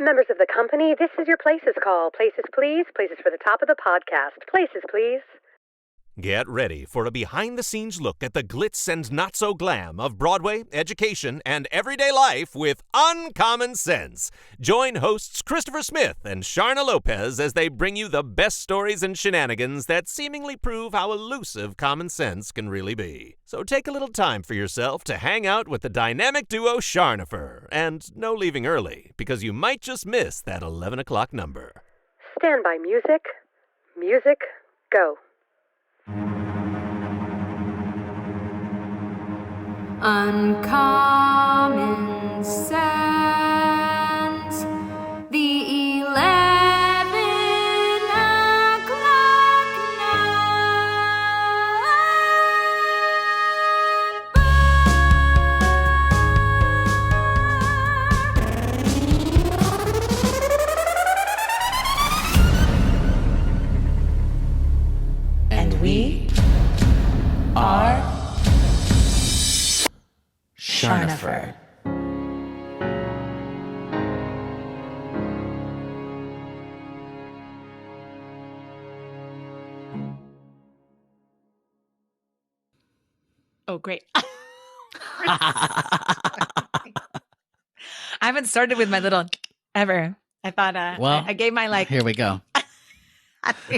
Members of the company, this is your Places call. Places, please. Places for the top of the podcast. Places, please. Get ready for a behind-the-scenes look at the glitz and not-so-glam of Broadway, education, and everyday life with Uncommon Sense. Join hosts Christopher Smith and Sharna Lopez as they bring you the best stories and shenanigans that seemingly prove how elusive common sense can really be. So take a little time for yourself to hang out with the dynamic duo Charnopher. And no leaving early, because you might just miss that 11 o'clock number. Stand by music. Music, go. Uncommon sense, the 11 o'clock number. And we are Charnopher. Oh, great. I haven't started with my little ever. I thought well, I gave my like. Here we go.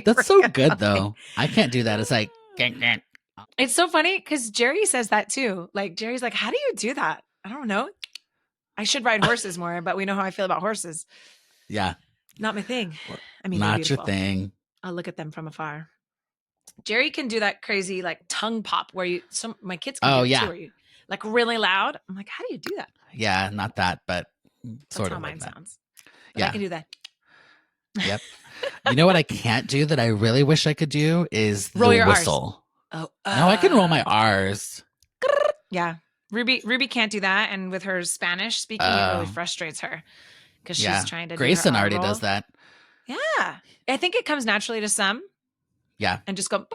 That's so good though. I can't do that. It's like It's so funny because Jerry says that too. Like Jerry's like, how do you do that? I don't know. I should ride horses more, but we know how I feel about horses. Yeah. Not my thing. I mean, not your thing. I'll look at them from afar. Jerry can do that crazy like tongue pop where my kids can do it too, where you like really loud. I'm like, how do you do that? Yeah, not that, but sort That's of how like mine that. sounds. But Yeah. I can do that. Yep. You know what I can't do that I really wish I could do is roll the your whistle. R's. Oh, no, I can roll my R's. Yeah. Ruby can't do that. And with her Spanish speaking, it really frustrates her because she's trying to Grayson do her already roll. does that. Yeah. I think it comes naturally to some. Yeah. And just go,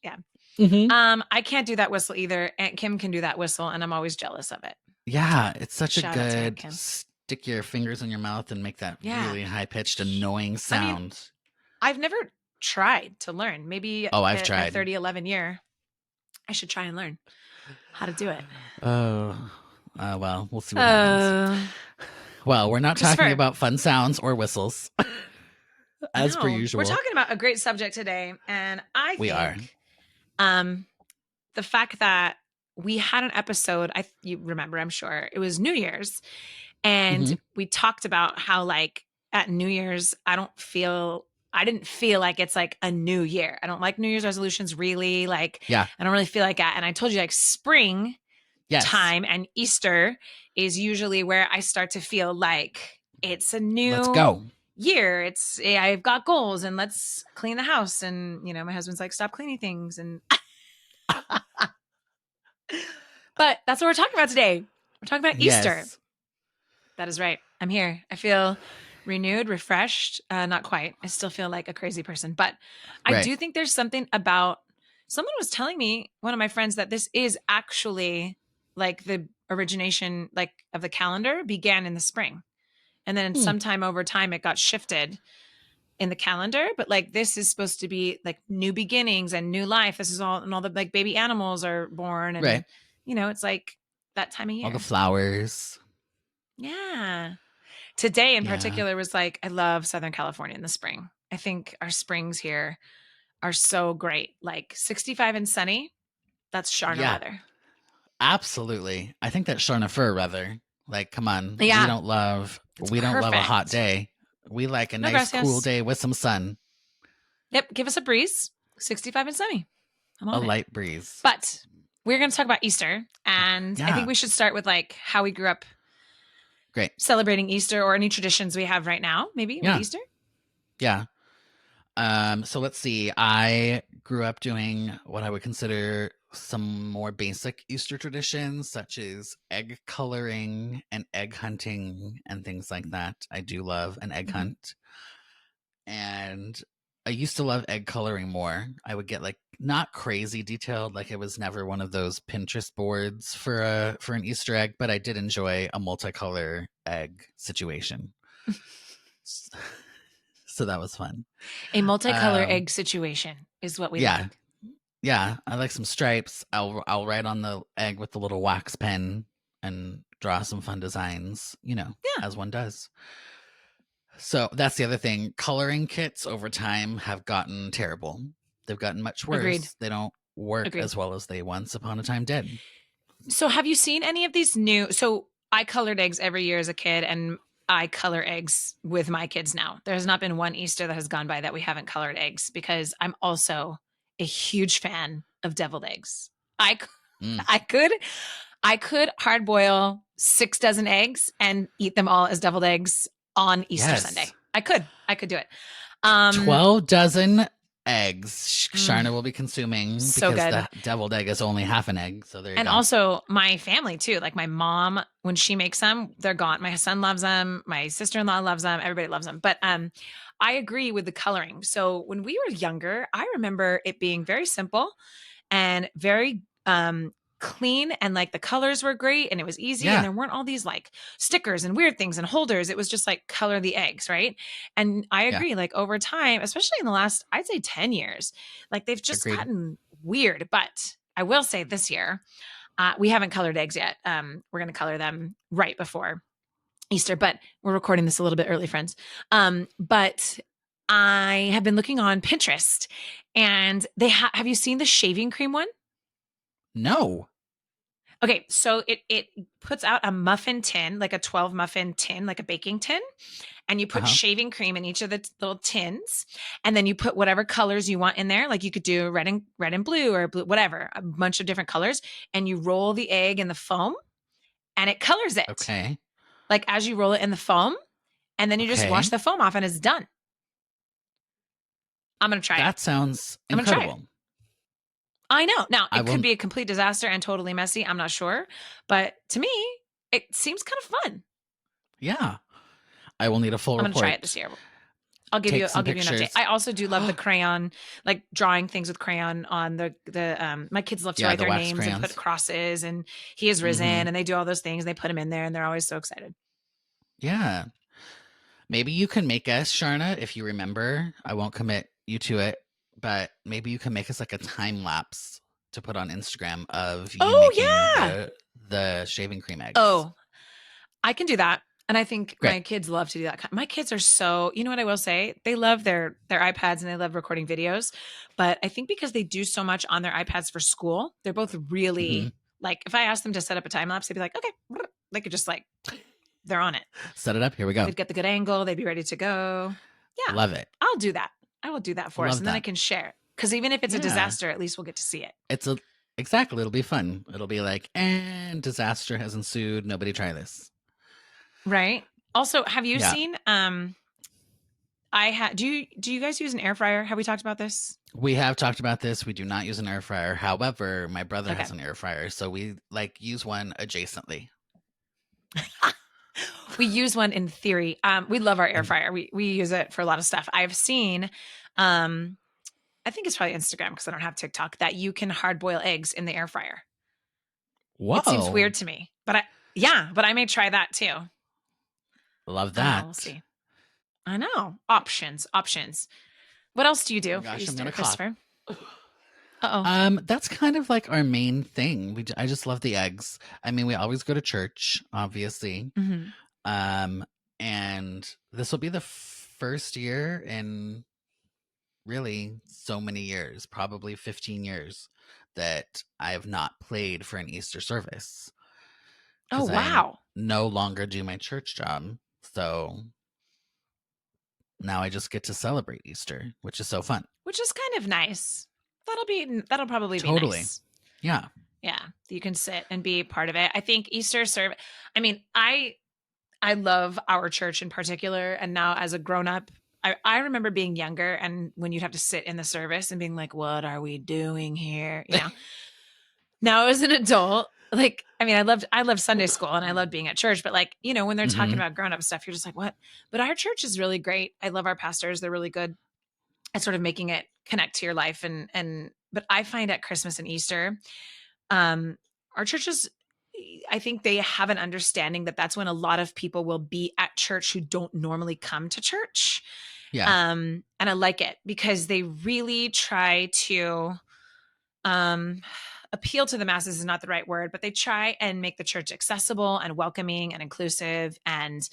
yeah. Mm-hmm. I can't do that whistle either. Aunt Kim can do that whistle, and I'm always jealous of it. Yeah, it's such Shout out to Aunt a good Kim. stick your fingers in your mouth and make that really high-pitched, annoying sound. I mean, I've never tried to learn. Maybe I've tried. 11 year. I should try and learn how to do it. Well, we'll see what happens. Well, we're not talking about fun sounds or whistles, as per usual. We're talking about a great subject today, and I we think are. The fact that we had an episode, you remember, I'm sure, it was New Year's, and we talked about how like at New Year's, I didn't feel like it's like a new year. I don't like New Year's resolutions really. Like, I don't really feel like that. And I told you like spring time and Easter is usually where I start to feel like it's a new year. I've got goals and let's clean the house. And, my husband's like, stop cleaning things. And, but that's what we're talking about today. We're talking about Easter. Yes. That is right. I'm here. I feel renewed, refreshed. Not quite. I still feel like a crazy person, but I do think there's something about, someone was telling me, one of my friends, that this is actually like the origination like of the calendar began in the spring. And then sometime over time, it got shifted in the calendar. But like, this is supposed to be like new beginnings and new life. This is all, and all the like baby animals are born. And, it's like that time of year. All the flowers. Yeah. Today in particular was like, I love Southern California in the spring. I think our springs here are so great. Like 65 and sunny. That's Charna weather. Absolutely. I think that's Charnopher weather. Like, come on. Yeah. We don't love a hot day. We like a nice cool day with some sun. Yep. Give us a breeze. 65 and sunny. I'm on a light breeze. But we're going to talk about Easter. And I think we should start with like how we grew up celebrating Easter, or any traditions we have right now, maybe with Easter. Yeah. So let's see. I grew up doing what I would consider some more basic Easter traditions, such as egg coloring and egg hunting and things like that. I do love an egg hunt. And I used to love egg coloring more. I would get like not crazy detailed, like it was never one of those Pinterest boards for an Easter egg, but I did enjoy a multicolor egg situation. So that was fun. A multicolor Um, egg situation is what we yeah. like. Yeah, I like some stripes. I'll write on the egg with the little wax pen and draw some fun designs, Yeah. as one does. So that's the other thing. Coloring kits over time have gotten terrible. They've gotten much worse. Agreed. They don't work Agreed. as well as they once upon a time did. So have you seen any of these new? So I colored eggs every year as a kid, and I color eggs with my kids now. There's not been one Easter that has gone by that we haven't colored eggs, because I'm also a huge fan of deviled eggs. I Mm. I could hard boil 6 dozen eggs and eat them all as deviled eggs on Easter Sunday. I could do it. 12 dozen eggs Sharna will be consuming, So because good. the deviled egg is only half an egg. So there you And go. also my family too. Like my mom, when she makes them, they're gone. My son loves them. My sister-in-law loves them. Everybody loves them. But I agree with the coloring. So when we were younger, I remember it being very simple and very clean, and like the colors were great and it was easy, Yeah. and there weren't all these like stickers and weird things and holders. It was just like color the eggs, right? And I Yeah. agree, like over time, especially in the last, I'd say 10 years, like they've just Agreed. gotten weird. But I will say this year, we haven't colored eggs yet. We're going to color them right before Easter, but we're recording this a little bit early, friends. But I have been looking on Pinterest, and they have you seen the shaving cream one? No. Okay, so it puts out a muffin tin, like a 12 muffin tin, like a baking tin, and you put shaving cream in each of the little tins, and then you put whatever colors you want in there. Like you could do red and blue, or blue, whatever, a bunch of different colors, and you roll the egg in the foam, and it colors it. Okay. Like as you roll it in the foam, and then you just wash the foam off, and it's done. I'm gonna try it. That sounds I'm gonna try it. incredible. I know. Now, I it will- could be a complete disaster and totally messy. I'm not sure. But to me, it seems kind of fun. Yeah. I will need a full I'm report. going to try it this year. I'll give you an update. I also do love the crayon, like drawing things with crayon on the my kids love to write the their wax names crayons. and put crosses, and he is risen, and they do all those things. They put them in there, and they're always so excited. Yeah. Maybe you can make us, Sharna, if you remember. I won't commit you to it, but maybe you can make us like a time lapse to put on Instagram of you making the shaving cream eggs. Oh, I can do that. And I think Great. my kids love to do that. My kids are so, you know what I will say? They love their iPads and they love recording videos. But I think because they do so much on their iPads for school, they're both really like, if I asked them to set up a time lapse, they'd be like, okay, they could just like, they're on it. Set it up. Here we go. They'd get the good angle. They'd be ready to go. Yeah. Love it. I'll do that. I will do that for us. And then I can share. Because even if it's a Yeah. disaster, at least we'll get to see it. Exactly. It'll be fun. It'll be like, and disaster has ensued. Nobody try this. Right. Also, have you seen, do you guys use an air fryer? Have we talked about this? We have talked about this. We do not use an air fryer. However, my brother has an air fryer. So we like use one adjacently. We use one in theory. We love our air fryer. We use it for a lot of stuff. I've seen, I think it's probably Instagram because I don't have TikTok, that you can hard boil eggs in the air fryer. Whoa. It seems weird to me, but I may try that too. Love that. We'll see. I know. Options. What else do you do? Oh gosh, for I'm gonna Christopher? That's kind of like our main thing. I just love the eggs. I mean, we always go to church, obviously. And this will be the first year in really so many years, probably 15 years, that I have not played for an Easter service. Oh, wow. I no longer do my church job. So now I just get to celebrate Easter, which is so fun. Which is kind of nice. That'll probably be nice. Yeah. Yeah. You can sit and be part of it. I think Easter service, I mean, I love our church in particular. And now as a grown up, I remember being younger and when you'd have to sit in the service and being like, what are we doing here? You know, now as an adult, like, I mean, I loved Sunday school and I loved being at church, but like, you know, when they're talking about grown up stuff, you're just like, what? But our church is really great. I love our pastors. They're really good at sort of making it connect to your life. But I find at Christmas and Easter, our churches, I think they have an understanding that that's when a lot of people will be at church who don't normally come to church. Yeah. And I like it because they really try to appeal to the masses is not the right word, but they try and make the church accessible and welcoming and inclusive. And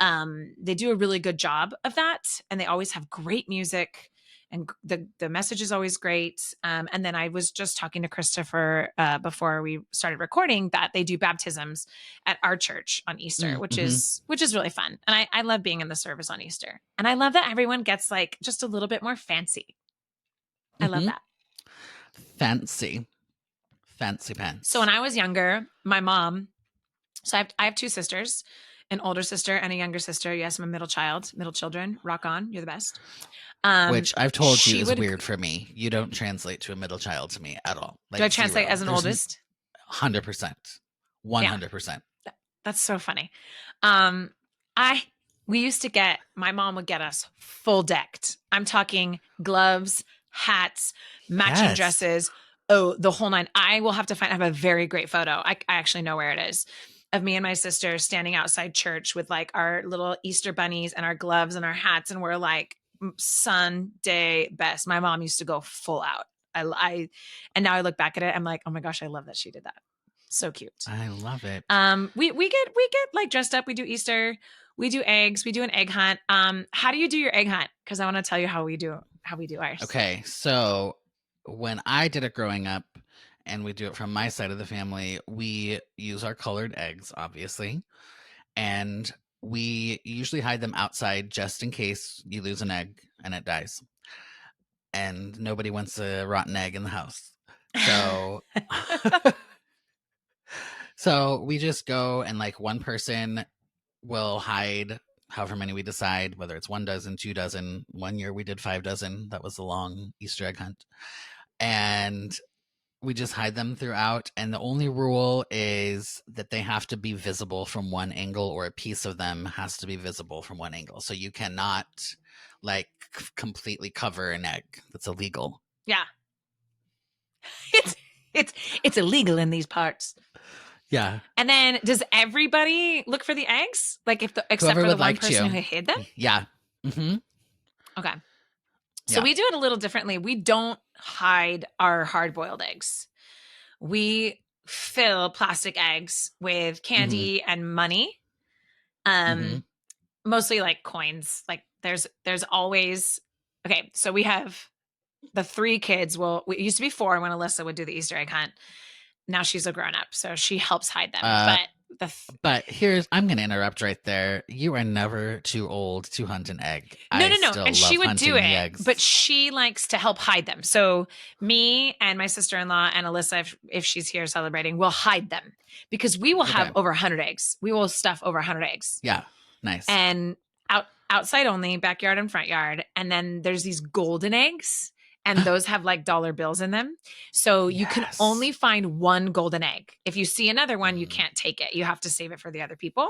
they do a really good job of that. And they always have great music. And the message is always great. And then I was just talking to Christopher before we started recording that they do baptisms at our church on Easter, which is really fun. And I love being in the service on Easter. And I love that everyone gets like just a little bit more fancy. I love that. Fancy pants. So when I was younger, my mom, so I have two sisters, an older sister and a younger sister. Yes, I'm a middle children. Rock on. You're the best. Which I've told you is weird for me. You don't translate to a middle child to me at all. Like, do I translate as an oldest? 100%. 100%. Yeah. That's so funny. We used to my mom would get us full decked. I'm talking gloves, hats, matching dresses. Oh, the whole nine. I will have to I have a very great photo. I actually know where it is, of me and my sister standing outside church with like our little Easter bunnies and our gloves and our hats. And we're like, Sunday best. My mom used to go full out. And now I look back at it, I'm like, oh my gosh, I love that she did that. So cute. I love it. We get like dressed up. We do Easter. We do eggs. We do an egg hunt. How do you do your egg hunt? Because I want to tell you how we do ours. Okay, so when I did it growing up, and we do it from my side of the family, we use our colored eggs, obviously, and we usually hide them outside just in case you lose an egg and it dies. And nobody wants a rotten egg in the house. So so we just go and like one person will hide however many we decide, whether it's 1 dozen, 2 dozen. One year we did 5 dozen. That was the long Easter egg hunt. And we just hide them throughout. And the only rule is that they have to be visible from one angle, or a piece of them has to be visible from one angle. So you cannot like completely cover an egg. That's illegal. Yeah. It's illegal in these parts. Yeah. And then does everybody look for the eggs? Like except Whoever for the would one like person to. who hid them? Yeah. Mm-hmm. Okay. So we do it a little differently. We don't hide our hard-boiled eggs. We fill plastic eggs with candy and money. Mostly like coins. Like there's always, okay, so we have the 3 kids. Well, it used to be 4 when Alyssa would do the Easter egg hunt. Now she's a grown up, so she helps hide them. But I'm going to interrupt right there. You are never too old to hunt an egg. No. And she would do it, but she likes to help hide them. So me and my sister-in-law and Alyssa, if she's here celebrating, will hide them because we will have over 100 eggs. We will stuff over 100 eggs. Yeah. Nice. And outside only, backyard and front yard. And then there's these golden eggs. And those have like dollar bills in them. So you can only find one golden egg. If you see another one, you can't take it. You have to save it for the other people.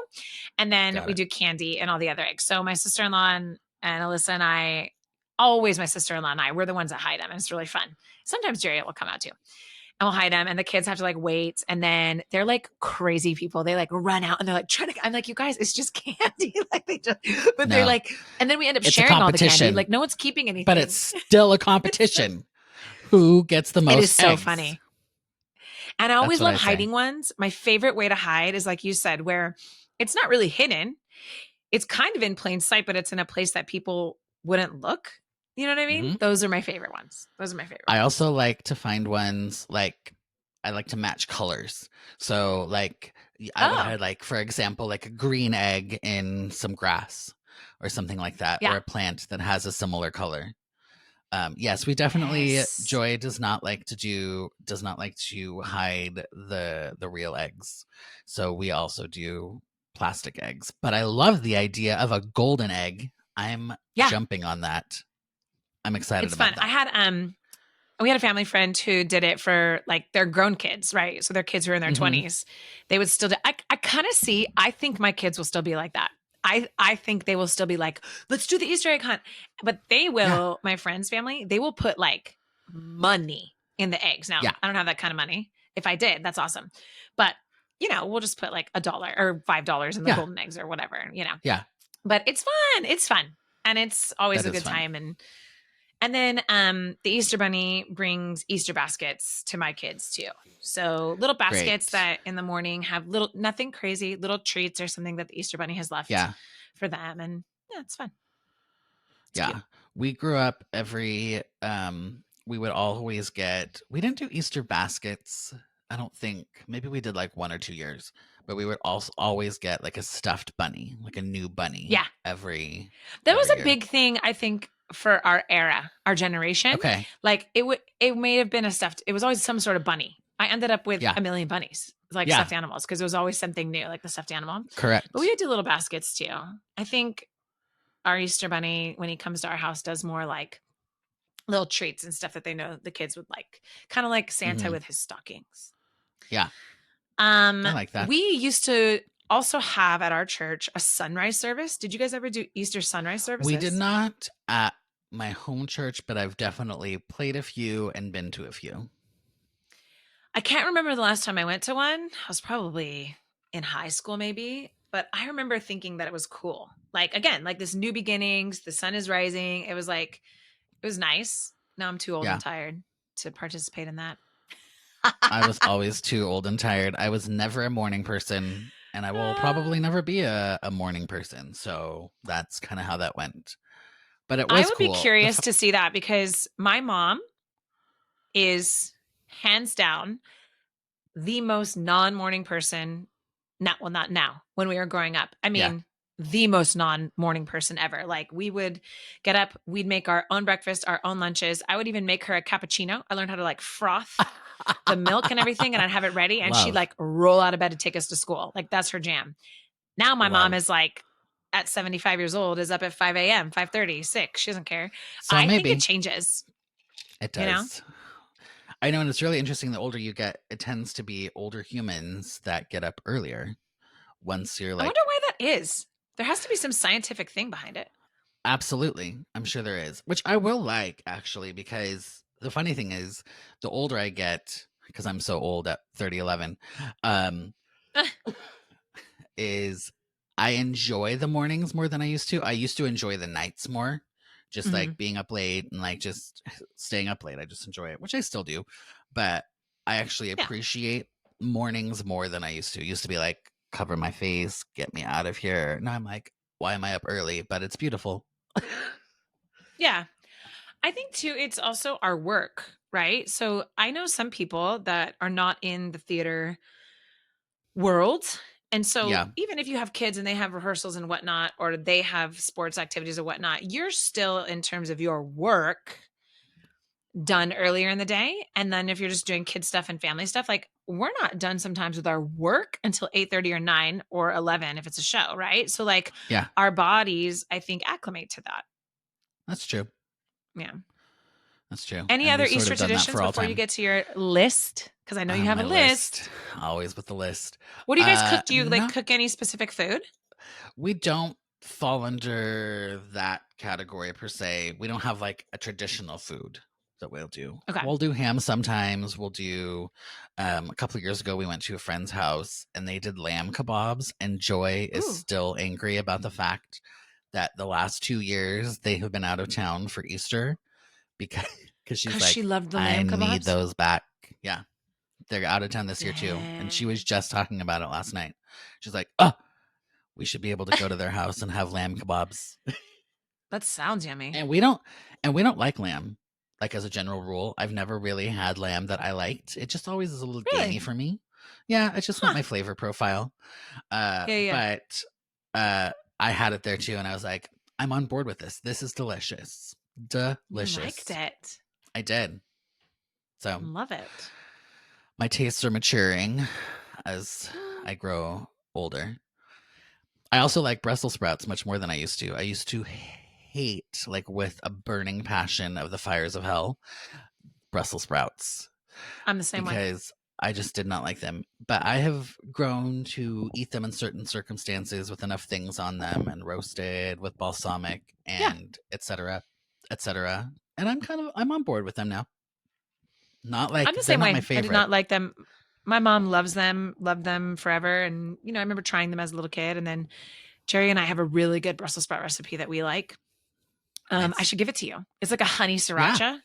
And then we do candy and all the other eggs. So my sister-in-law and Alyssa and I, always my sister-in-law and I, we're the ones that hide them. And it's really fun. Sometimes Jerry will come out too. And we'll hide them. And the kids have to like wait. And then they're like crazy people. They like run out and they're like I'm like, you guys, it's just candy. Like they're like, and then we end up sharing all the candy. Like no one's keeping anything. But it's still a competition. Who gets the most eggs? It is so funny. And I always love hiding ones. My favorite way to hide is like you said, where it's not really hidden. It's kind of in plain sight, but it's in a place that people wouldn't look. You know what I mean? Those are my favorite ones. I also like to find ones like I like to match colors. So like I would hide like, for example, like a green egg in some grass or something like that, or a plant that has a similar color. Yes, we definitely, Joy does not like to hide the real eggs. So we also do plastic eggs, but I love the idea of a golden egg. I'm jumping on that. I'm excited about that. I had we had a family friend who did it for like their grown kids, right? So their kids who are in their 20s. They would still do I kind of I think my kids will still be like that. I think they will still be like, let's do the Easter egg hunt. But they will, my friend's family, they will put like money in the eggs. Now, I don't have that kind of money. If I did, that's awesome. But we'll just put like $1 or $5 in the Yeah. golden eggs or whatever, Yeah. But it's fun. It's fun. And it's always That a is good fun. time. And then the Easter Bunny brings Easter baskets to my kids too. So little baskets Great. that in the morning have nothing crazy, little treats or something that the Easter Bunny has left Yeah. for them. And yeah, it's fun. It's Yeah. cute. We grew up we would always get, we didn't do Easter baskets. I don't think, maybe we did like 1 or 2 years, but we would also always get like a stuffed bunny, like a new bunny. Yeah. That was a big thing, I think, for our era, our generation. Okay. Like it may have been it was always some sort of bunny. I ended up with a million bunnies, like stuffed animals, because it was always something new, like the stuffed animal. Correct. But we would do little baskets too. I think our Easter Bunny, when he comes to our house, does more like little treats and stuff that they know the kids would like, kind of like Santa with his stockings. Yeah. I like that. We used to also have at our church a sunrise service. Did you guys ever do Easter sunrise services? We did not at my home church, but I've definitely played a few and been to a few. I can't remember the last time I went to one. I was probably in high school maybe, but I remember thinking that it was cool. Like, again, like this new beginnings, the sun is rising. It was nice. Now I'm too old and tired to participate in that. I was always too old and tired. I was never a morning person, and I will probably never be a morning person. So that's kind of how that went. But it was I would be curious to see that, because my mom is hands down the most non-morning person. Not now, when we were growing up. I mean, the most non-morning person ever. Like, we would get up, we'd make our own breakfast, our own lunches. I would even make her a cappuccino. I learned how to like froth the milk and everything, and I'd have it ready, and she'd like roll out of bed to take us to school. Like, that's her jam. Now my mom is like, at 75 years old, is up at 5 a.m., 5:30, 6. She doesn't care. So I think it changes. It does. I know, and it's really interesting. The older you get, it tends to be older humans that get up earlier. Once you're like, I wonder why that is. There has to be some scientific thing behind it. Absolutely. I'm sure there is, which I will like, actually, because the funny thing is, the older I get, because I'm so old at 30-11, is I enjoy the mornings more than I used to. I used to enjoy the nights more, just like being up late and like just staying up late. I just enjoy it, which I still do. But I actually appreciate mornings more than I used to. Used to be like, cover my face, get me out of here. Now I'm like, why am I up early? But it's beautiful. Yeah. I think too, it's also our work, right? So I know some people that are not in the theater world. And so even if you have kids and they have rehearsals and whatnot, or they have sports activities or whatnot, you're still, in terms of your work, done earlier in the day. And then if you're just doing kid stuff and family stuff, like, we're not done sometimes with our work until 8:30 or 9 or 11 if it's a show, right? So like our bodies, I think, acclimate to that. That's true. Yeah. That's true. Any other Easter traditions before you get to your list? Because I know you have a list. Always with the list. What do you guys cook? Do you like cook any specific food? We don't fall under that category per se. We don't have like a traditional food that we'll do. Okay. We'll do ham sometimes. We'll do a couple of years ago we went to a friend's house and they did lamb kebabs, and Joy is still angry about the fact that the last 2 years they have been out of town for Easter because she's like, she loved the lamb kebabs? I need those back. Yeah. They're out of town this year too. And she was just talking about it last night. She's like, oh, we should be able to go to their house and have lamb kebabs. That sounds yummy. And we don't like lamb. Like, as a general rule, I've never really had lamb that I liked. It just always is a little gamey for me. Yeah, it's just not my flavor profile. But I had it there too, and I was like, I'm on board with this. This is delicious. Delicious. You liked it. I did. So love it. My tastes are maturing as I grow older. I also like Brussels sprouts much more than I used to. I used to hate, like with a burning passion of the fires of hell, Brussels sprouts. I'm the same way. Because I just did not like them. But I have grown to eat them in certain circumstances with enough things on them, and roasted with balsamic and et cetera, et cetera. And I'm on board with them now. Not like I'm the same way. My favorite. I did not like them my mom loves them, loved them forever. And, you know, I remember trying them as a little kid. And then Jerry and I have a really good Brussels sprout recipe that we like. I Nice. should give it to you. It's like a honey sriracha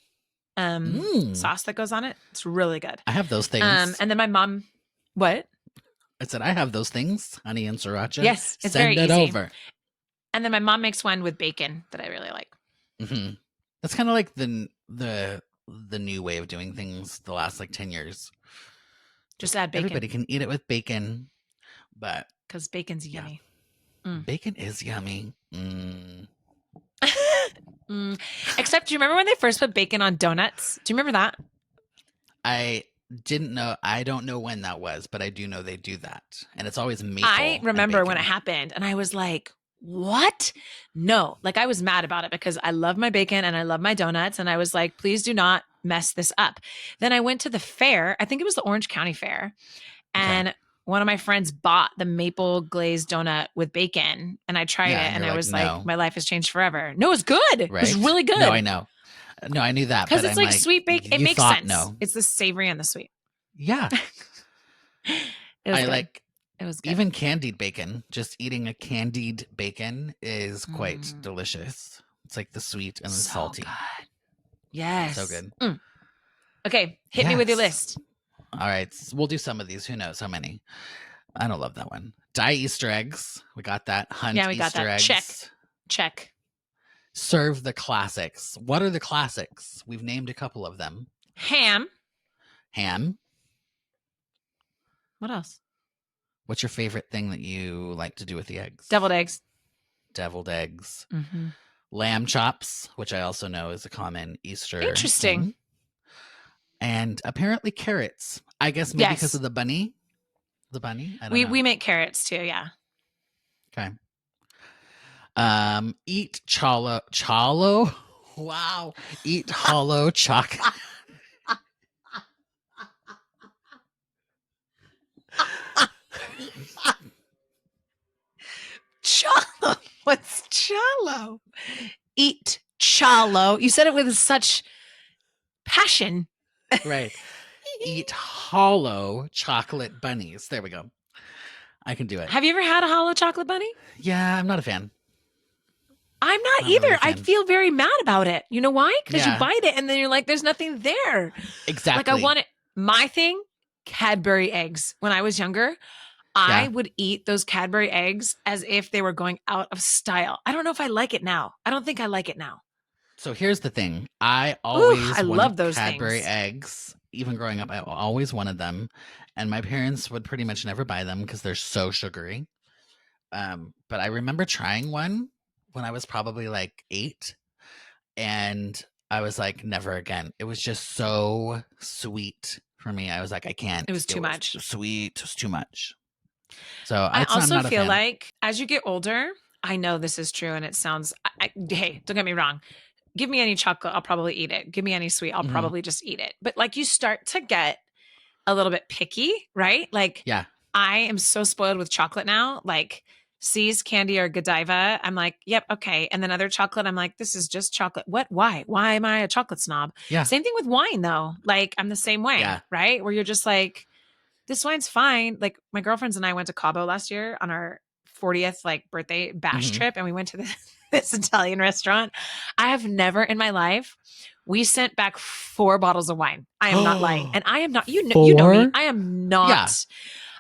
sauce that goes on it. It's really good. I have those things. And then my mom, what? I said I have those things, honey and sriracha. Yes, it's Send very it easy. over. And then my mom makes one with bacon that I really like. Mm-hmm. That's kind of like the new way of doing things the last like 10 years. Just add bacon. Everybody can eat it with bacon, but because bacon's yummy. Bacon is yummy. Except, do you remember when they first put bacon on donuts? Do you remember that? I didn't know. I don't know when that was, but I do know they do that, and it's always maple. I remember and when it bacon. happened, and I was like, "What? No!" Like I was mad about it because I love my bacon and I love my donuts, and I was like, "Please do not mess this up." Then I went to the fair. I think it was the Orange County Fair, and one of my friends bought the maple glazed donut with bacon, and I tried it, and I was no. like, "My life has changed forever." No, it was good. Right? It was really good. No, I know. No, I knew that Because but it's I'm like sweet bacon. It you makes thought sense. No, It's the savory and the sweet. yeah. It was I good. like It was good. even candied bacon. Just eating a candied bacon is quite delicious. It's like the sweet and the so salty. Good. Yes. So good. Okay, hit me with your Yes. list. All right, we'll do some of these. Who knows how many? I don't love that one. Dye Easter eggs. We got that. Hunt Yeah, we got Easter that. eggs. Check. Serve the classics. What are the classics? We've named a couple of them. Ham. Ham. What else? What's your favorite thing that you like to do with the eggs? Deviled eggs. Deviled eggs. Mm-hmm. Lamb chops, which I also know is a common Easter Interesting. thing. And apparently carrots. I guess maybe because of the bunny. The bunny? I don't know. We make carrots too, yeah. Okay. Eat chalo. Wow. Eat hollow chocolate. Chalo. What's chalo? Eat chalo. You said it with such passion. Right. Eat hollow chocolate bunnies. There we go. I can do it. Have you ever had a hollow chocolate bunny? Yeah, I'm not a fan. I'm not Not really either. a I fan. feel very mad about it. You know why? Because Yeah. you bite it and then you're like, there's nothing there. Exactly. Like I want it. My thing, Cadbury eggs. When I was younger, I Yeah. would eat those Cadbury eggs as if they were going out of style. I don't know if I like it now. I don't think I like it now. So here's the thing. I always I wanted love those Cadbury things. eggs. Even growing up, I always wanted them. And my parents would pretty much never buy them because they're so sugary. But I remember trying one when I was probably like 8. And I was like, never again. It was just so sweet for me. I was like, I can't. It was too much. Too sweet. It was too much. So I I'm also not a feel fan. like as you get older, I know this is true and it sounds, hey, don't get me wrong. Give me any chocolate, I'll probably eat it. Give me any sweet, I'll Mhm. probably just eat it. But like you start to get a little bit picky, right? Like Yeah. I am so spoiled with chocolate now. Like C's candy or Godiva, I'm like, yep, okay. And then other chocolate, I'm like, this is just chocolate. What? Why? Why am I a chocolate snob? Yeah. Same thing with wine though. Like I'm the same way, Yeah. right? Where you're just like, this wine's fine. Like my girlfriends and I went to Cabo last year on our 40th like birthday bash Mhm. trip, and we went to this Italian restaurant. I have never in my life. We sent back 4 bottles of wine. I am not lying, and I am not. You know me. 4? I am not. Yeah.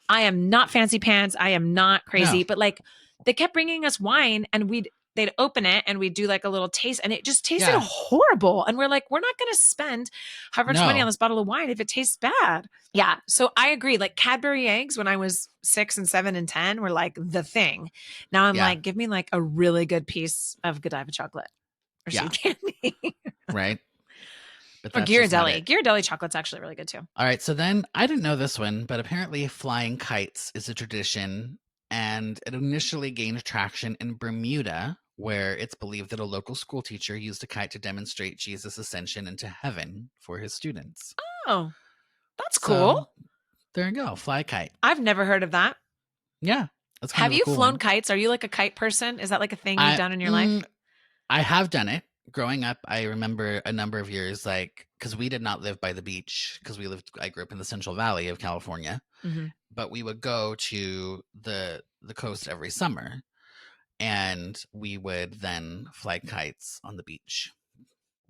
I am not fancy pants. I am not crazy. No. But like they kept bringing us wine, and they'd open it and we'd do like a little taste, and it just tasted Yeah. horrible. And we're like, we're not going to spend however much money No. on this bottle of wine if it tastes bad. Yeah. So I agree. Like Cadbury eggs when I was 6 and 7 and 10 were like the thing. Now I'm Yeah. like, give me like a really good piece of Godiva chocolate or Yeah. sweet candy. Right. But Or that's just not Ghirardelli. it. Ghirardelli chocolate's actually really good too. All right. So then I didn't know this one, but apparently flying kites is a tradition, and it initially gained traction in Bermuda, where it's believed that a local school teacher used a kite to demonstrate Jesus' ascension into heaven for his students. Oh, that's So, cool. there you go. Fly a kite. I've never heard of that. Yeah. That's kind Have of a you cool flown one. kites? Are you like a kite person? Is that like a thing you've done in your life? I have done it. growing up, I remember a number of years, like, because we did not live by the beach, because I grew up in the Central Valley of California, but we would go to the coast every summer, and we would then fly kites on the beach.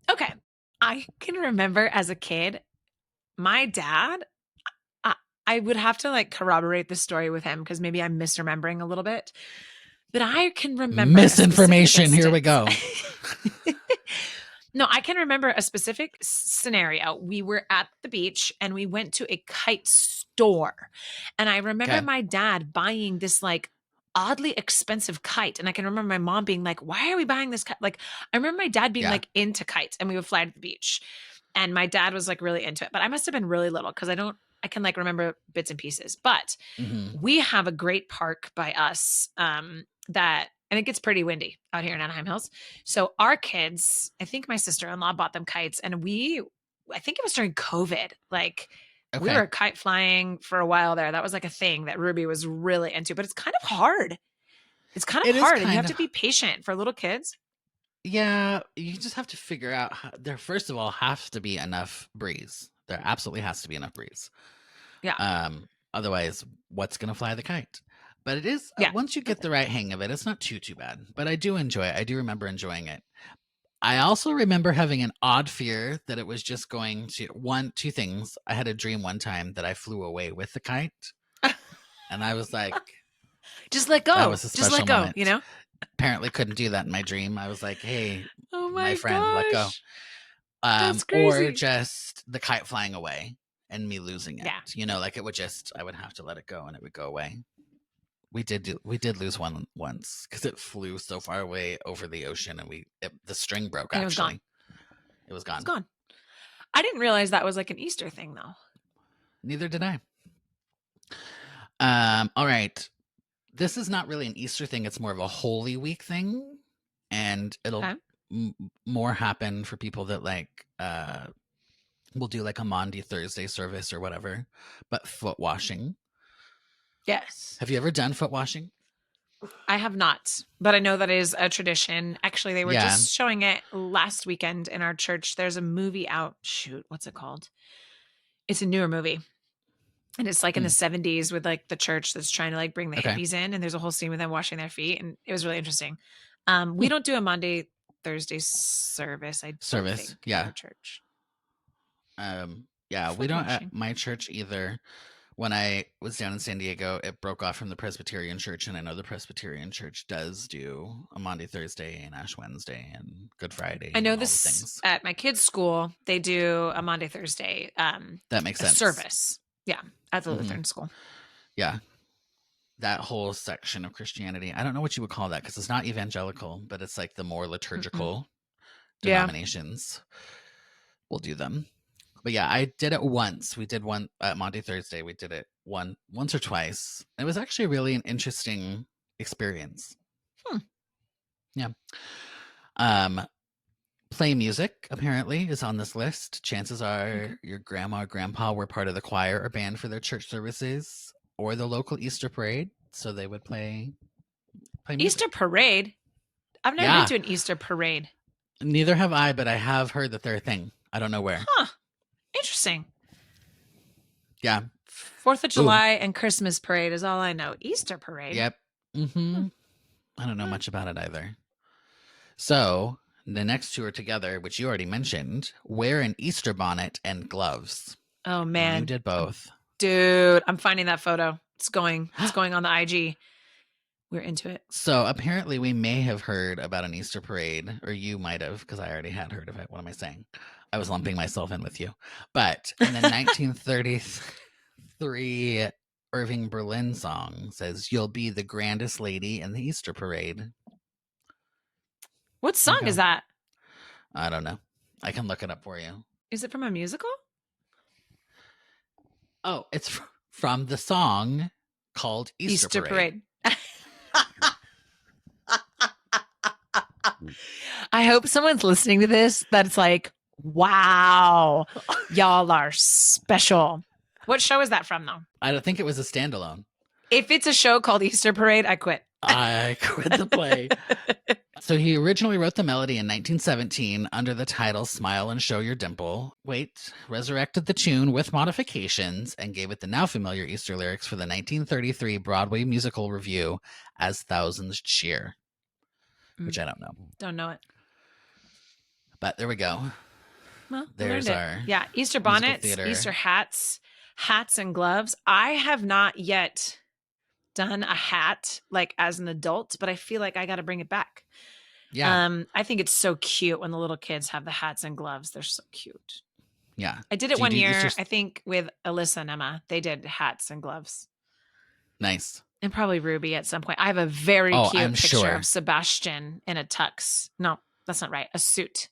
Okay. I can remember as a kid, my dad, I would have to like corroborate the story with him because maybe I'm misremembering a little bit. But I can remember misinformation. Here we go. No, I can remember a specific scenario. We were at the beach and we went to a kite store. And I remember my dad buying this like oddly expensive kite. And I can remember my mom being like, why are we buying this kite? Like, I remember my dad being like into kites and we would fly to the beach. And my dad was like really into it. But I must have been really little because I can like remember bits and pieces. But we have a great park by us and it gets pretty windy out here in Anaheim Hills. So our kids, I think my sister-in-law bought them kites and I think it was during COVID. Like we were kite flying for a while there. That was like a thing that Ruby was really into, but it's kind of hard. It's kind of hard and you have to be patient for little kids. Yeah. You just have to figure out there, first of all, has to be enough breeze. There absolutely has to be enough breeze. Yeah. Otherwise, what's going to fly the kite? But it is, once you get the right hang of it, it's not too bad. But I do enjoy it. I do remember enjoying it. I also remember having an odd fear that it was just going to, two things. I had a dream one time that I flew away with the kite. And I was like, just let go. That was a special just let go, moment. You know? Apparently couldn't do that in my dream. I was like, hey, my friend, gosh. let go. That's crazy. Or just the kite flying away and me losing it. Yeah. You know, like I would have to let it go and it would go away. We did lose one once because it flew so far away over the ocean and the string broke. And actually, it was gone. It's gone. I didn't realize that was like an Easter thing, though. Neither did I. All right, this is not really an Easter thing. It's more of a Holy Week thing, and it'll more happen for people that like will do like a Maundy Thursday service or whatever. But foot washing. Yes. Have you ever done foot washing? I have not, but I know that is a tradition. Actually, they were just showing it last weekend in our church. There's a movie out. Shoot, what's it called? It's a newer movie. And it's like in the 70s with like the church that's trying to like bring the hippies in. And there's a whole scene with them washing their feet. And it was really interesting. We don't do a Monday, Thursday service. I think, in our church. We don't at my church either. When I was down in San Diego, it broke off from the Presbyterian Church, and I know the Presbyterian Church does do a Maundy Thursday and Ash Wednesday and Good Friday. I know this at my kids' school. They do a Maundy Thursday. That makes sense. Service, at the Lutheran school. Yeah, that whole section of Christianity. I don't know what you would call that because it's not evangelical, but it's like the more liturgical denominations will do them. But yeah, I did it once. We did one at Maundy Thursday. We did it once or twice. It was actually really an interesting experience. Yeah. Play music apparently is on this list. Chances are your grandma or grandpa were part of the choir or band for their church services or the local Easter parade. So they would play music. Easter parade? I've never been to an Easter parade. Neither have I, but I have heard that they're a thing. I don't know where. Huh. Interesting. Yeah. 4th of July and Christmas parade is all I know. Easter parade. Yep. I don't know much about it either. So the next two are together, which you already mentioned. Wear an Easter bonnet and gloves. Oh man. You did both. Dude, I'm finding that photo. It's going on the IG. We're into it. So apparently we may have heard about an Easter parade, or you might have, because I already had heard of it. What am I saying? I was lumping myself in with you. But in the 1933 Irving Berlin song says, "You'll be the grandest lady in the Easter parade." What song is that? I don't know. I can look it up for you. Is it from a musical? Oh, it's from the song called Easter Parade. I hope someone's listening to this that's like, wow, y'all are special. What show is that from, though? I don't think it was a standalone. If it's a show called Easter Parade, I quit. I quit the play. So he originally wrote the melody in 1917 under the title Smile and Show Your Dimple. Resurrected the tune with modifications and gave it the now familiar Easter lyrics for the 1933 Broadway musical review as Thousands Cheer, which I don't know. Don't know it. But there we go. Well, There's our Easter bonnets, Easter hats and gloves. I have not yet done a hat like as an adult, but I feel like I got to bring it back. Yeah. I think it's so cute when the little kids have the hats and gloves. They're so cute. Yeah. I did it one year, I think, with Alyssa and Emma. They did hats and gloves. Nice. And probably Ruby at some point. I have a very cute picture of Sebastian in a tux. No, that's not right. A suit.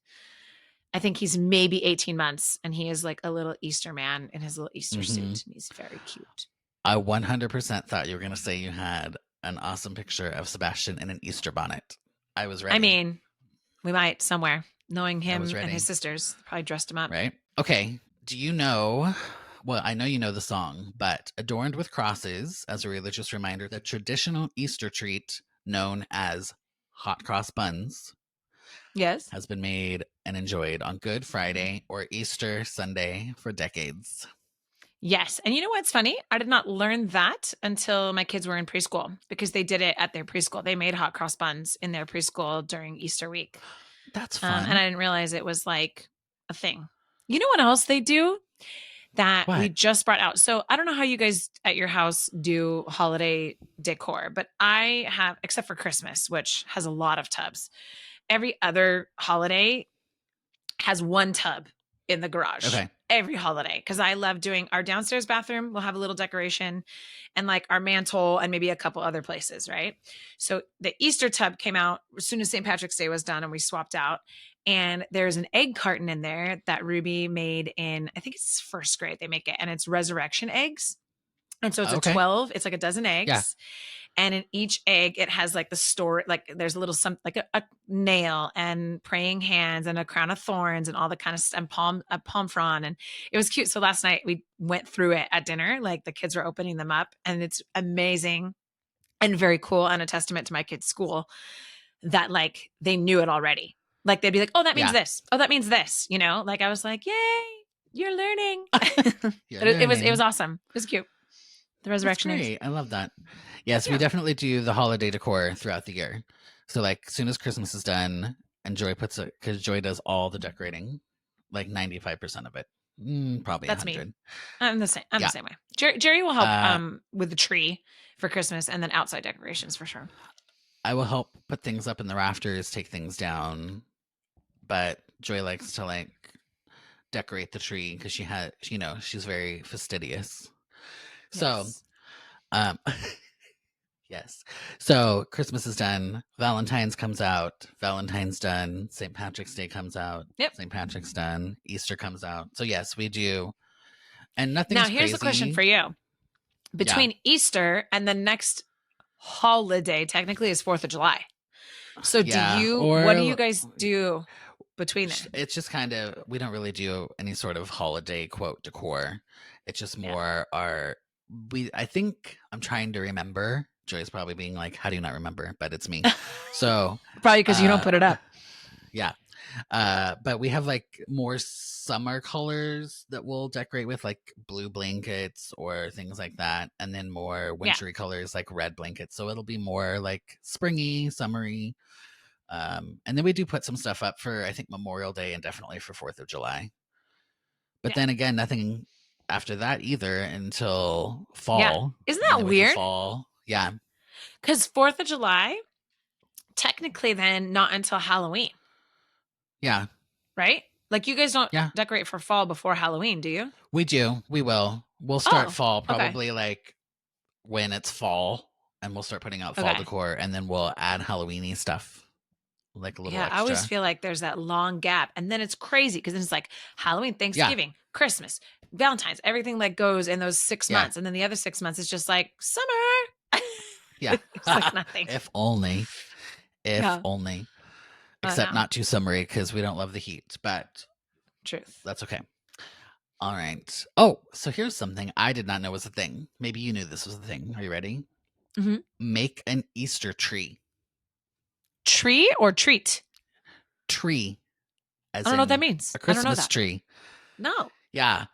I think he's maybe 18 months, and he is like a little Easter man in his little Easter suit. And he's very cute. I 100% thought you were going to say you had an awesome picture of Sebastian in an Easter bonnet. I was ready. I mean, we might somewhere. Knowing him and his sisters, probably dressed him up. Right. Okay. Do you know, well, I know you know the song, but adorned with crosses as a religious reminder, the traditional Easter treat known as hot cross buns has been made and enjoyed on Good Friday or Easter Sunday for decades. Yes. And you know what's funny? I did not learn that until my kids were in preschool because they did it at their preschool. They made hot cross buns in their preschool during Easter week. That's fun. And I didn't realize it was like a thing. You know what else they do that we just brought out? So I don't know how you guys at your house do holiday decor, but I have, except for Christmas, which has a lot of tubs. Every other holiday has one tub in the garage. Okay. Every holiday. Because I love doing our downstairs bathroom. We'll have a little decoration and like our mantle and maybe a couple other places. Right. So the Easter tub came out as soon as St. Patrick's Day was done and we swapped out. And there's an egg carton in there that Ruby made in, I think it's first grade they make it. And it's resurrection eggs. And so it's a 12, it's like a dozen eggs. Yeah. And in each egg, it has like the story, like there's a little, like a nail and praying hands and a crown of thorns and all the kind of stuff, and a palm frond. And it was cute. So last night we went through it at dinner, like the kids were opening them up, and it's amazing and very cool and a testament to my kids' school that like they knew it already. Like they'd be like, oh, that means this. Oh, that means this, you know, like I was like, yay, you're learning. It was awesome. It was cute. The resurrection eggs. I love that. Yes, we definitely do the holiday decor throughout the year. So like as soon as Christmas is done and Joy puts it, because Joy does all the decorating, like 95% of it. Probably that's 100. me. I'm the same. I'm the same way. Jerry will help with the tree for Christmas and then outside decorations for sure. I will help put things up in the rafters, take things down, but Joy likes to like decorate the tree because she had, you know, she's very fastidious. So, yes. So Christmas is done. Valentine's comes out. Valentine's done. St. Patrick's Day comes out. Yep. St. Patrick's done. Easter comes out. So yes, we do. And nothing's Now here's crazy. a question for you. Between Easter and the next holiday, technically is 4th of July. So what do you guys do between it? It's just kind of, we don't really do any sort of holiday quote decor. It's just more I think I'm trying to remember. Joy's probably being like, how do you not remember? But it's me. So probably because you don't put it up. Yeah. But we have like more summer colors that we'll decorate with, like blue blankets or things like that. And then more wintry colors like red blankets. So it'll be more like springy, summery. And then we do put some stuff up for, I think, Memorial Day and definitely for 4th of July. But then again, nothing after that either until fall. Yeah. Isn't that weird? Fall. Yeah. Because 4th of July, technically then not until Halloween. Yeah. Right? Like you guys don't decorate for fall before Halloween, do you? We do. We will. We'll start fall probably like when it's fall, and we'll start putting out fall decor, and then we'll add Halloween-y stuff. Like a little extra. I always feel like there's that long gap, and then it's crazy because then it's like Halloween, Thanksgiving, Christmas, Valentine's, everything like goes in those 6 months, and then the other 6 months is just like summer. Yeah, it's like nothing. If only, only. Except not too summery because we don't love the heat, but truth. That's okay. All right. Oh, so here's something I did not know was a thing. Maybe you knew this was a thing. Are you ready? Mm-hmm. Make an Easter tree. Tree or treat? Tree. I don't know what that means. A I don't know Christmas that. tree. No. Yeah.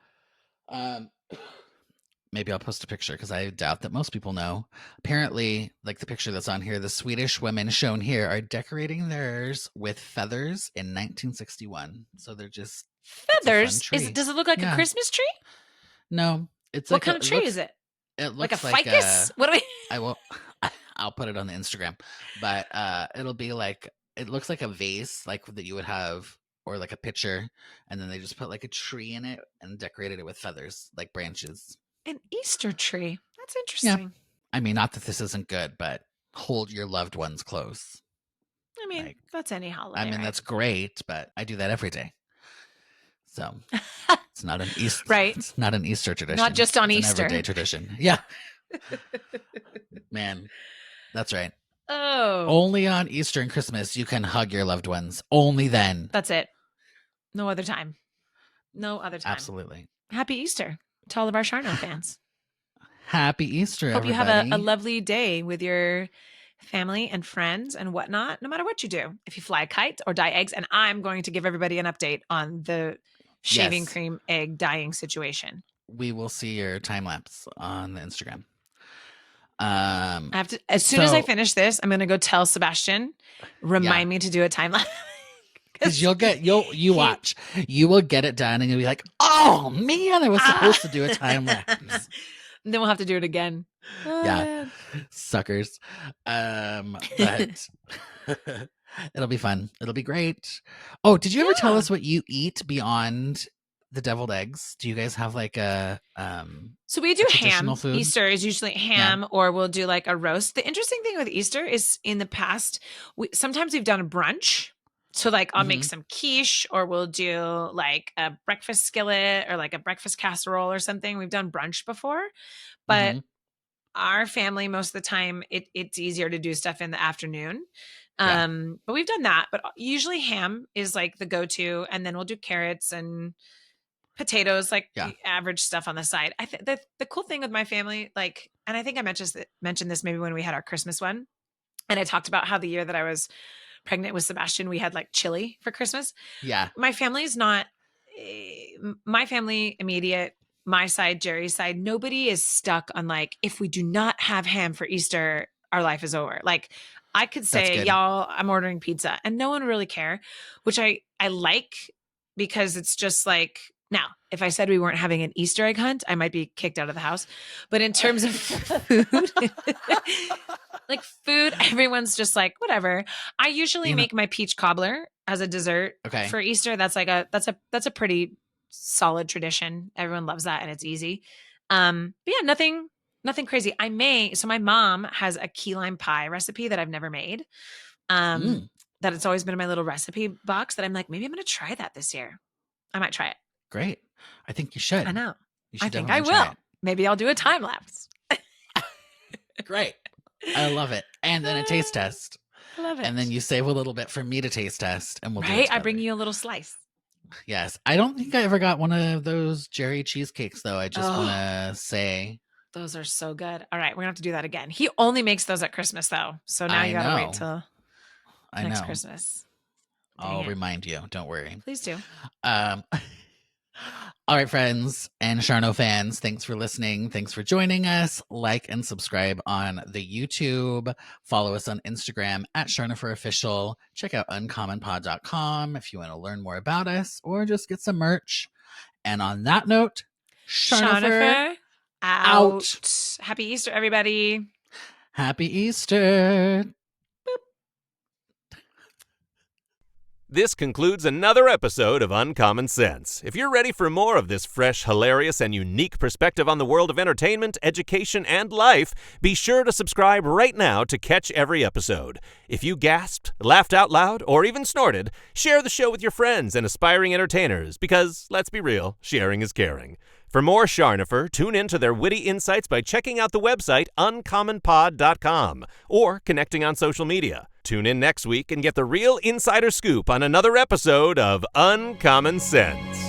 Maybe I'll post a picture because I doubt that most people know. Apparently, like the picture that's on here, the Swedish women shown here are decorating theirs with feathers in 1961. So they're just Feathers? tree. Does it look like a Yeah. Christmas tree? No, it's What like kind of tree is it? It Like a looks like ficus? What do we? I will. I'll put it on the Instagram, but it'll be like it looks like a vase, like that you would have, or like a pitcher, and then they just put like a tree in it and decorated it with feathers, like branches. An Easter tree. That's interesting. I mean, not that this isn't good, but hold your loved ones close. I mean, Like, that's any holiday. I mean, right? that's great, but I do that every day. So it's not an Easter, Right. It's not an Easter tradition. Not just on It's Easter. An everyday tradition. Yeah. Man, that's right. Oh. Only on Easter and Christmas you can hug your loved ones. Only then. That's it. No other time. No other time. Absolutely. Happy Easter to all of our Charno fans. Happy Easter, Hope you everybody. have a lovely day with your family and friends and whatnot, no matter what you do. If you fly a kite or dye eggs, and I'm going to give everybody an update on the shaving Yes. cream egg dyeing situation. We will see your time lapse on the Instagram. I have to, as soon as I finish this, I'm going to go tell Sebastian, remind me to do a time lapse. Because you watch, you will get it done and you'll be like, oh man, I was supposed to do a time lapse. And then we'll have to do it again. Oh, Yeah. man. Suckers. But it'll be fun. It'll be great. Oh, did you ever tell us what you eat beyond the deviled eggs? Do you guys have like a So we do traditional ham. food? Easter is usually ham, or we'll do like a roast. The interesting thing with Easter is in the past, sometimes we've done a brunch. So like I'll make some quiche, or we'll do like a breakfast skillet or like a breakfast casserole or something. We've done brunch before, but our family, most of the time it's easier to do stuff in the afternoon. But we've done that, but usually ham is like the go-to, and then we'll do carrots and potatoes, like the average stuff on the side. I think the cool thing with my family, like, and I think I mentioned this maybe when we had our Christmas one, and I talked about how the year that I was pregnant with Sebastian, we had like chili for Christmas. Yeah. My family is not my family immediate, my side, Jerry's side. Nobody is stuck on like, if we do not have ham for Easter, our life is over. Like I could say, y'all, I'm ordering pizza, and no one would really care, which I like, because it's just like, now, if I said we weren't having an Easter egg hunt, I might be kicked out of the house. But in terms of food, like food, everyone's just like, whatever. I usually make my peach cobbler as a dessert for Easter. That's like that's a pretty solid tradition. Everyone loves that, and it's easy. But yeah, nothing crazy. So my mom has a key lime pie recipe that I've never made. That it's always been in my little recipe box that I'm like, maybe I'm going to try that this year. I might try it. Great. I think you should. I know. You should I think I definitely try will. it. Maybe I'll do a time lapse. Great. I love it. And then a taste test. I love it. And then you save a little bit for me to taste test, and we'll do it right. I bring together. you a little slice. Yes. I don't think I ever got one of those Jerry cheesecakes, though. I just want to say. Those are so good. All right. We're going to have to do that again. He only makes those at Christmas, though. So now you got to wait till next Christmas. I'll remind you. Don't worry. Please do. All right, friends and Charno fans, thanks for listening. Thanks for joining us. Like and subscribe on the YouTube. Follow us on Instagram at Charnopher Official. Check out uncommonpod.com if you want to learn more about us or just get some merch. And on that note, Charnopher out. Happy Easter, everybody. Happy Easter. This concludes another episode of Uncommon Sense. If you're ready for more of this fresh, hilarious, and unique perspective on the world of entertainment, education, and life, be sure to subscribe right now to catch every episode. If you gasped, laughed out loud, or even snorted, share the show with your friends and aspiring entertainers because, let's be real, sharing is caring. For more Charnopher, tune in to their witty insights by checking out the website uncommonpod.com or connecting on social media. Tune in next week and get the real insider scoop on another episode of Uncommon Sense.